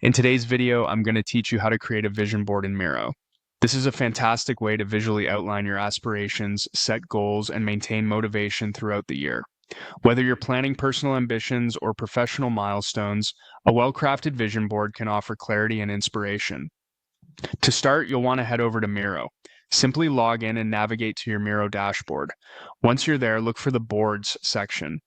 In today's video, I'm going to teach you how to create a vision board in Miro. This is a fantastic way to visually outline your aspirations, set goals, and maintain motivation throughout the year. Whether you're planning personal ambitions or professional milestones, a well-crafted vision board can offer clarity and inspiration. To start, you'll want to head over to Miro. Simply log in and navigate to your Miro dashboard. Once you're there, look for the Boards section.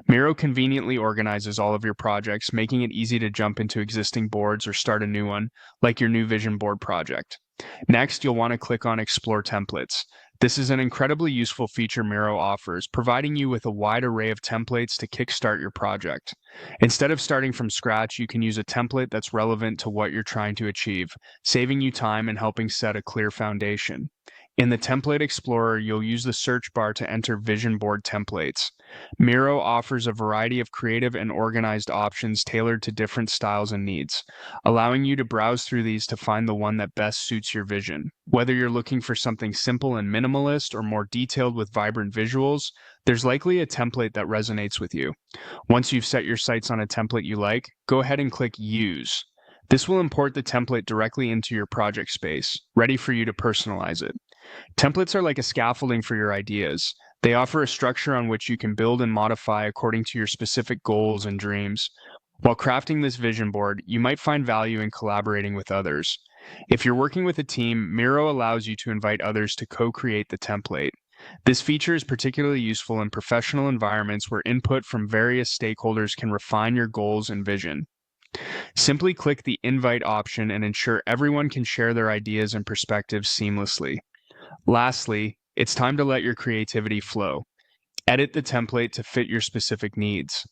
Miro conveniently organizes all of your projects, making it easy to jump into existing boards or start a new one, like your new vision board project. Next, you'll want to click on Explore Templates. This is an incredibly useful feature Miro offers, providing you with a wide array of templates to kickstart your project. Instead of starting from scratch, you can use a template that's relevant to what you're trying to achieve, saving you time and helping set a clear foundation. In the Template Explorer, you'll use the search bar to enter vision board templates. Miro offers a variety of creative and organized options tailored to different styles and needs, allowing you to browse through these to find the one that best suits your vision. Whether you're looking for something simple and minimalist or more detailed with vibrant visuals, there's likely a template that resonates with you. Once you've set your sights on a template you like, go ahead and click Use. This will import the template directly into your project space, ready for you to personalize it. Templates are like a scaffolding for your ideas. They offer a structure on which you can build and modify according to your specific goals and dreams. While crafting this vision board, you might find value in collaborating with others. If you're working with a team, Miro allows you to invite others to co-create the template. This feature is particularly useful in professional environments where input from various stakeholders can refine your goals and vision. Simply click the Invite option and ensure everyone can share their ideas and perspectives seamlessly. Lastly, it's time to let your creativity flow. Edit the template to fit your specific needs.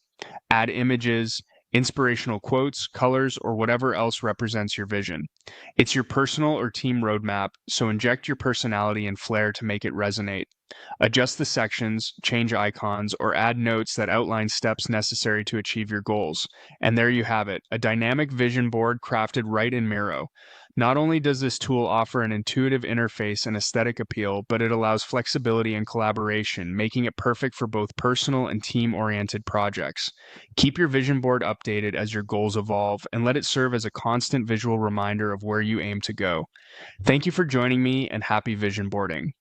Add images, inspirational quotes, colors, or whatever else represents your vision. It's your personal or team roadmap, so inject your personality and flair to make it resonate. Adjust the sections, change icons, or add notes that outline steps necessary to achieve your goals. And there you have it, a dynamic vision board crafted right in Miro. Not only does this tool offer an intuitive interface and aesthetic appeal, but it allows flexibility and collaboration, making it perfect for both personal and team-oriented projects. Keep your vision board updated as your goals evolve, and let it serve as a constant visual reminder of where you aim to go. Thank you for joining me, and happy vision boarding.